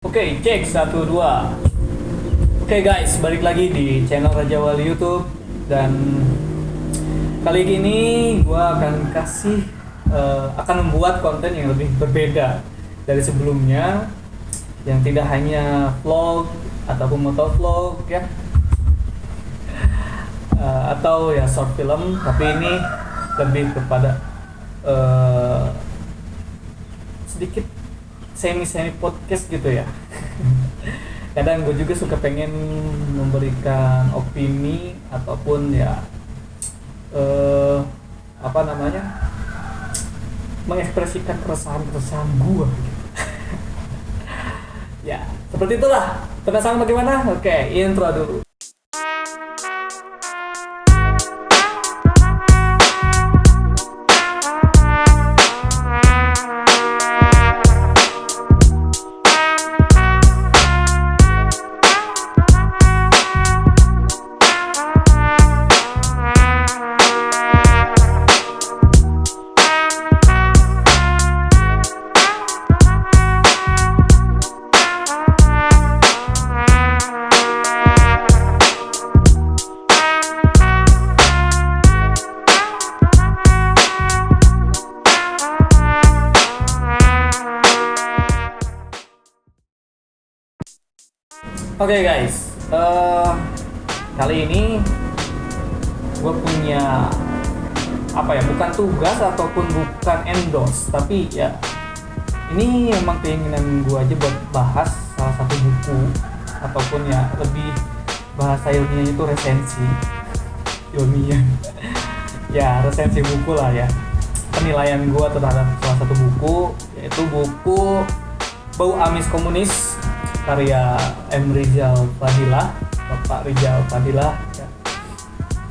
Oke, cek 1 2. Oke guys, balik lagi di channel Raja Wali YouTube. Dan kali ini gua akan membuat konten yang lebih berbeda dari sebelumnya, yang tidak hanya vlog ataupun motovlog ya, atau ya short film, tapi ini lebih kepada sedikit semi podcast gitu ya. Kadang gue juga suka pengen memberikan opini ataupun ya mengekspresikan keresahan gue gitu. Ya seperti itulah. Penasaran bagaimana? Oke, intro dulu. Oke guys, kali ini gue punya bukan tugas ataupun bukan endorse, tapi ya ini emang keinginan gue aja buat bahas salah satu buku, ataupun ya lebih bahasa ilmiahnya itu resensi ilmiah. Ya resensi buku lah ya, penilaian gue terhadap salah satu buku, yaitu buku Bau Amis Komunis karya M. Rizal Fadilah, Bapak Rizal Fadilah ya.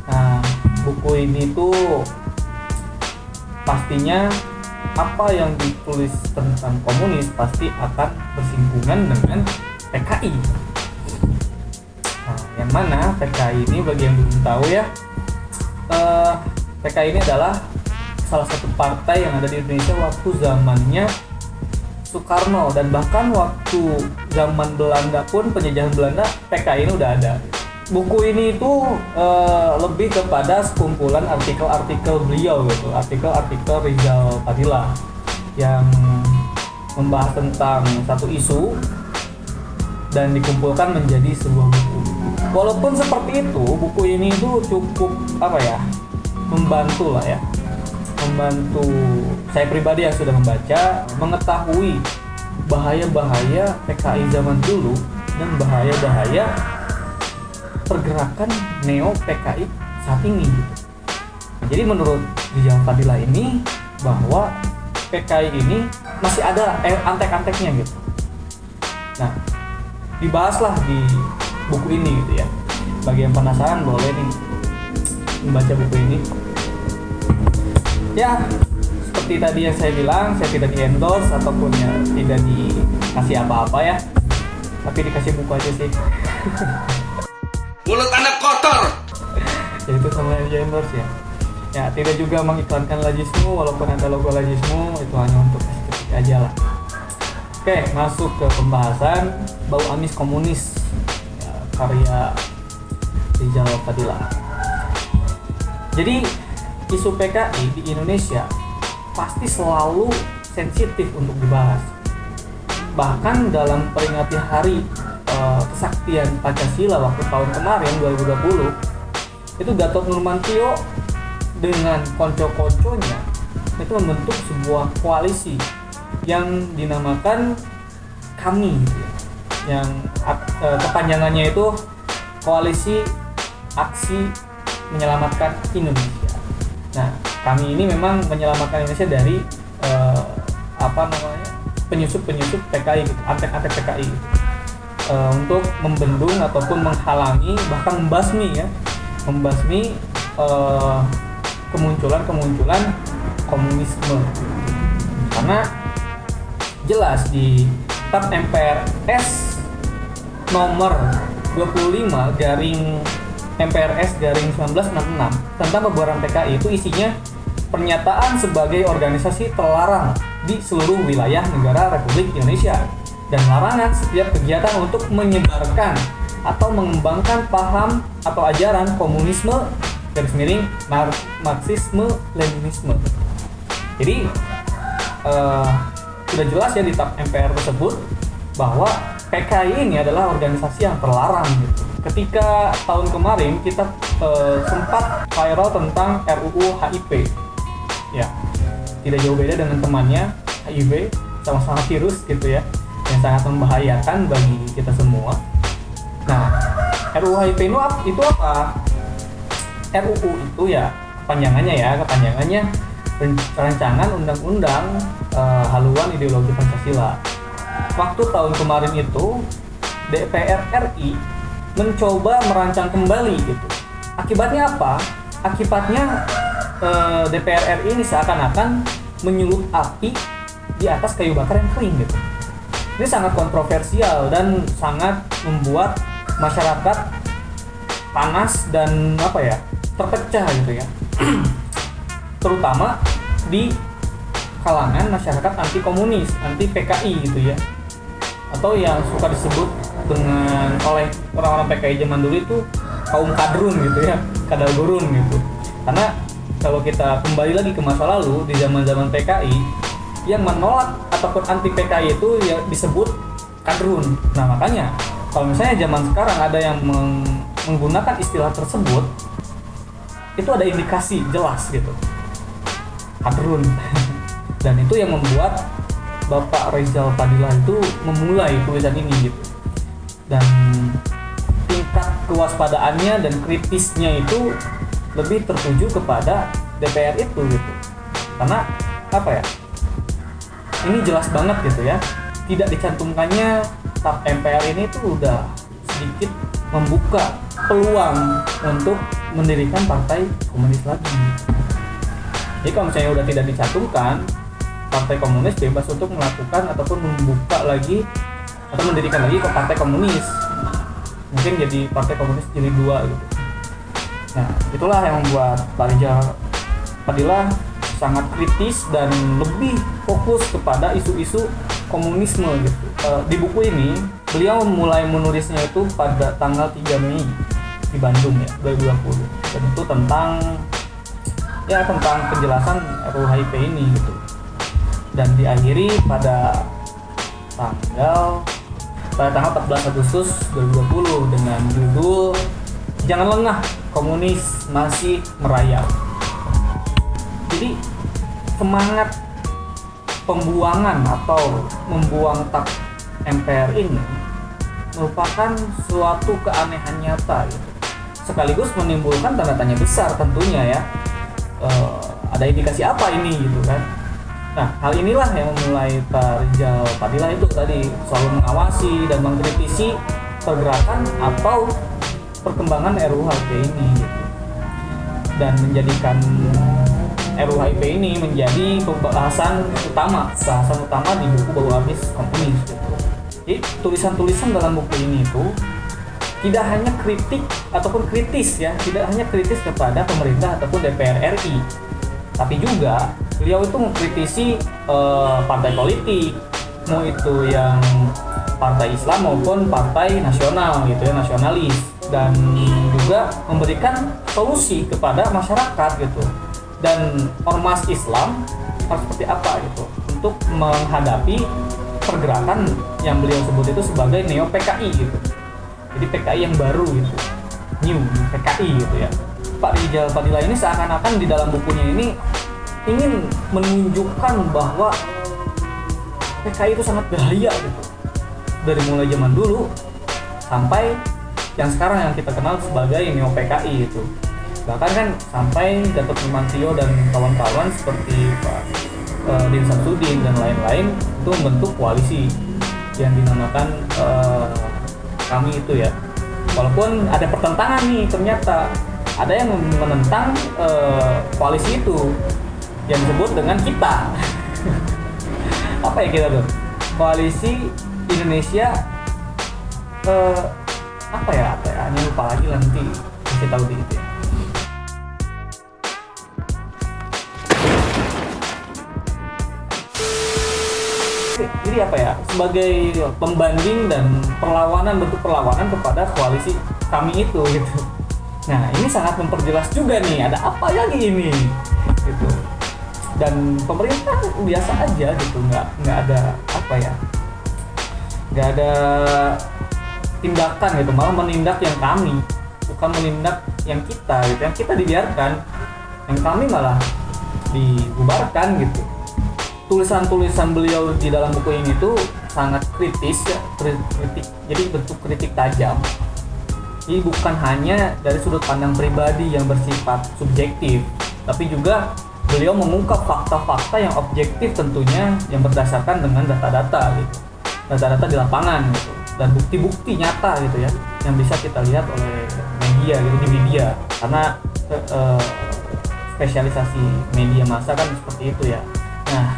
Nah, buku ini tuh pastinya apa yang ditulis tentang komunis pasti akan bersinggungan dengan PKI. Nah, yang mana PKI ini, bagi yang belum tahu ya, PKI ini adalah salah satu partai yang ada di Indonesia waktu zamannya Soekarno, dan bahkan waktu zaman Belanda pun, penjajahan Belanda, PKI ini udah ada. Buku ini itu lebih kepada sekumpulan artikel-artikel beliau gitu, artikel-artikel Rizal Fadilah yang membahas tentang satu isu dan dikumpulkan menjadi sebuah buku. Walaupun seperti itu, buku ini itu cukup membantu lah ya. Membantu saya pribadi yang sudah membaca, mengetahui bahaya-bahaya PKI zaman dulu dan bahaya-bahaya pergerakan neo PKI saat ini gitu. Jadi menurut Rizal Fadilah ini, bahwa PKI ini masih ada antek-anteknya gitu. Nah, dibahaslah di buku ini gitu ya. Bagi yang penasaran boleh nih membaca buku ini. Ya, seperti tadi yang saya bilang, saya tidak di-endorse ataupun ya tidak dikasih apa-apa ya, tapi dikasih buku aja sih. Mulut Anda kotor. Ya itu sama yang di-endorse ya. Ya, tidak juga mengiklankan Lajismu, walaupun ada logo Lajismu, itu hanya untuk estetik aja lah. Oke, masuk ke pembahasan Bau Amis Komunis ya, karya Rizal Fadilah. Jadi isu PKI di Indonesia pasti selalu sensitif untuk dibahas. Bahkan dalam peringati hari kesaktian Pancasila waktu tahun kemarin 2020, itu Gatot Nurmantio dengan konco-konconya itu membentuk sebuah koalisi yang dinamakan KAMI gitu ya. Yang kepanjangannya itu Koalisi Aksi Menyelamatkan Indonesia. Nah, kami ini memang menyelamatkan Indonesia dari penyusup PKI gitu, antek-antek PKI gitu. Untuk membendung ataupun menghalangi, bahkan membasmi kemunculan komunisme. Karena jelas di Tap MPRS nomor 25 garing MPRS garing 1966 tentang pembubaran PKI itu isinya pernyataan sebagai organisasi terlarang di seluruh wilayah negara Republik Indonesia. dan larangan setiap kegiatan untuk menyebarkan atau mengembangkan paham atau ajaran komunisme garis miring Marxisme Leninisme. Jadi sudah jelas ya di TAP MPR tersebut bahwa PKI ini adalah organisasi yang terlarang gitu. Ketika tahun kemarin kita sempat viral tentang RUU HIP, ya tidak jauh beda dengan temannya HIV, sama-sama virus gitu ya, yang sangat membahayakan bagi kita semua. Nah, RUU HIP itu apa? RUU itu ya kepanjangannya Rancangan Undang-Undang Haluan Ideologi Pancasila. Waktu tahun kemarin itu DPR RI mencoba merancang kembali gitu. Akibatnya apa? Akibatnya DPR RI ini seakan-akan menyulut api di atas kayu bakar yang kering gitu. Ini sangat kontroversial dan sangat membuat masyarakat panas dan terpecah gitu ya. Terutama di kalangan masyarakat anti komunis, anti PKI gitu ya, atau yang suka disebut oleh orang-orang PKI zaman dulu itu kaum kadrun gitu ya, kadal gurun gitu. Karena kalau kita kembali lagi ke masa lalu di zaman-zaman PKI, yang menolak ataupun anti PKI itu ya disebut kadrun. Nah makanya kalau misalnya zaman sekarang ada yang menggunakan istilah tersebut, itu ada indikasi jelas gitu, kadrun. Dan itu yang membuat Bapak Rizal Fadila itu memulai tulisan ini gitu. Dan tingkat kewaspadaannya dan kritisnya itu lebih tertuju kepada DPR itu gitu. Karena ini jelas banget gitu ya, tidak dicantumkannya TAP MPR ini tuh udah sedikit membuka peluang untuk mendirikan partai komunis lagi. Jadi kalau misalnya udah tidak dicantumkan, partai komunis bebas untuk melakukan ataupun membuka lagi atau mendirikan lagi ke partai komunis. Mungkin jadi partai komunis jadi 2 gitu. Nah, itulah yang membuat Pak Rizal Fadila sangat kritis dan lebih fokus kepada isu-isu komunisme gitu. Di buku ini beliau mulai menulisnya itu pada tanggal 3 Mei di Bandung ya, 2020. Dan itu tentang penjelasan RUU HIP ini gitu. Dan diakhiri pada tanggal 14 Agustus 2020 dengan judul Jangan Lengah, Komunis Masih Merayap. Jadi semangat pembuangan atau membuang TAP MPR ini merupakan suatu keanehan nyata gitu. Sekaligus menimbulkan tanda tanya besar tentunya ya. Ada indikasi apa ini gitu kan. Nah, hal inilah yang memulai Pak Rizal Fadila itu tadi selalu mengawasi dan mengkritisi pergerakan atau perkembangan RUU HIP ini gitu. Dan menjadikan RUU HIP ini menjadi bahasan utama di buku Bau Habis Komunis gitu. Jadi tulisan-tulisan dalam buku ini itu tidak hanya kritik ataupun kritis ya, tidak hanya kritis kepada pemerintah ataupun DPR RI, tapi juga beliau itu mengkritisi partai politik, mau itu yang partai Islam maupun partai nasional gitu ya, nasionalis, dan juga memberikan solusi kepada masyarakat gitu. Dan ormas Islam harus seperti apa gitu untuk menghadapi pergerakan yang beliau sebut itu sebagai neo PKI gitu. Jadi PKI yang baru gitu, new PKI gitu ya. Pak Rizal Fadila ini seakan-akan di dalam bukunya ini ingin menunjukkan bahwa PKI itu sangat bahaya gitu. Dari mulai zaman dulu sampai yang sekarang yang kita kenal sebagai neo PKI itu. Bahkan kan sampai Gatot Nurmantio dan kawan-kawan seperti Pak Din Samsudin dan lain-lain itu membentuk koalisi yang dinamakan Kami itu ya. Walaupun ada pertentangan nih, ternyata ada yang menentang koalisi itu yang disebut dengan kita. Apa ya kita tuh? Koalisi Indonesia apa ya? Ini lupa lagi, nanti kasih tahu di itu ya. jadi apa ya, sebagai pembanding dan bentuk perlawanan kepada koalisi kami itu gitu. Nah ini sangat memperjelas juga nih ada apa lagi ini gitu. Dan pemerintah biasa aja gitu, nggak ada apa ya, nggak ada tindakan gitu, malah menindak yang kami, bukan menindak yang kita gitu, yang kita dibiarkan, yang kami malah dibubarkan gitu. Tulisan-tulisan beliau di dalam buku ini tuh sangat kritis ya, kritik, jadi bentuk kritik tajam. Jadi bukan hanya dari sudut pandang pribadi yang bersifat subjektif, tapi juga beliau mengungkap fakta-fakta yang objektif tentunya, yang berdasarkan dengan data-data gitu, data-data di lapangan gitu, dan bukti-bukti nyata gitu ya, yang bisa kita lihat oleh media gitu, di media, karena spesialisasi media massa kan seperti itu ya. Nah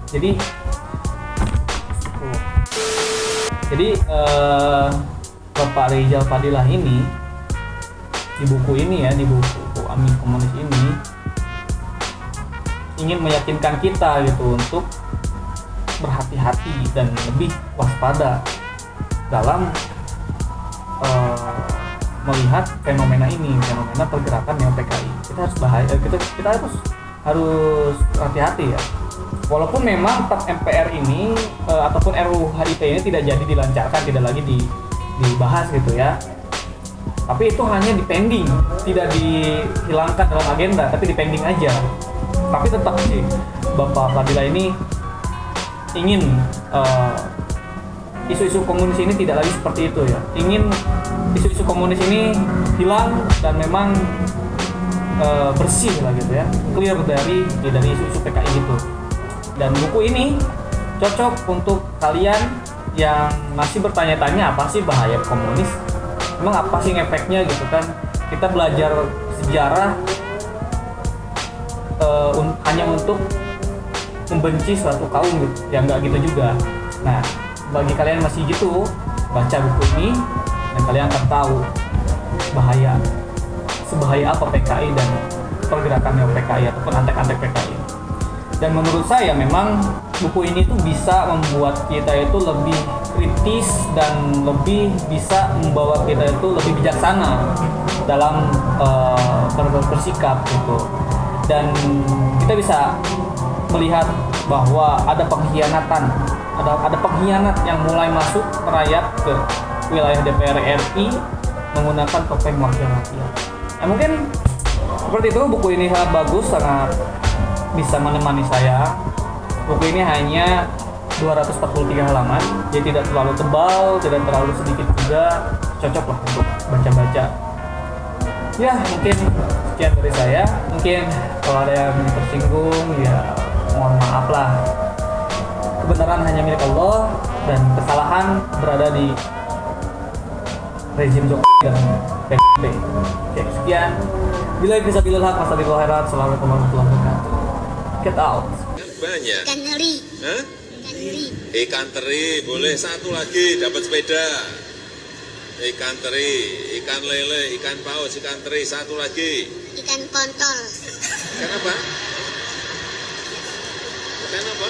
jadi Bapak Rizal Fadilah ini di buku ini ya, di buku Amin Komunis ini ingin meyakinkan kita gitu untuk berhati-hati dan lebih waspada dalam melihat fenomena pergerakan neo-PKI. Kita harus kita harus hati-hati ya. Walaupun memang TAP MPR ini ataupun RUU HIP ini tidak jadi dilancarkan, tidak lagi dibahas gitu ya. Tapi itu hanya dipending, tidak dihilangkan dalam agenda, tapi dipending aja. Tapi tetap sih Bapak Fadilah ini ingin isu-isu komunis ini tidak lagi seperti itu ya. Ingin isu-isu komunis ini hilang dan memang bersih lah gitu ya, clear dari isu-isu PKI itu. Dan buku ini cocok untuk kalian yang masih bertanya-tanya apa sih bahaya komunis, emang apa sih efeknya gitu kan. Kita belajar sejarah hanya untuk membenci suatu kaum gitu ya, nggak gitu juga. Nah bagi kalian masih gitu, baca buku ini dan kalian akan tahu sebahaya apa PKI dan pergerakan neo-PKI ataupun antek-antek PKI. Dan menurut saya memang buku ini tuh bisa membuat kita itu lebih kritis dan lebih bisa membawa kita itu lebih bijaksana dalam bersikap gitu. Dan kita bisa melihat bahwa ada pengkhianatan, ada pengkhianat yang mulai masuk merayap ke wilayah DPR RI menggunakan topeng wakil rakyat. Ya mungkin seperti itu, buku ini sangat bagus, sangat bisa menemani saya. Buku ini hanya 243 halaman, jadi tidak terlalu tebal, tidak terlalu sedikit juga, cocok lah untuk baca-baca. Ya mungkin sekian dari saya. Mungkin kalau ada yang tersinggung ya mohon maaf lah. Kebenaran hanya milik Allah dan kesalahan berada di rezim Jokowi dan PKB. Oke, sekian. Bila bisa bilal haq, wassalamualaikum warahmatullahi wabarakatuh. Get out. Banyak. Ikan teri. Hah? Ikan teri. Ikan teri, boleh satu lagi dapat sepeda. Ikan teri, ikan lele, ikan paus, ikan teri, satu lagi. Ikan kontol. Ikan apa? Ikan apa?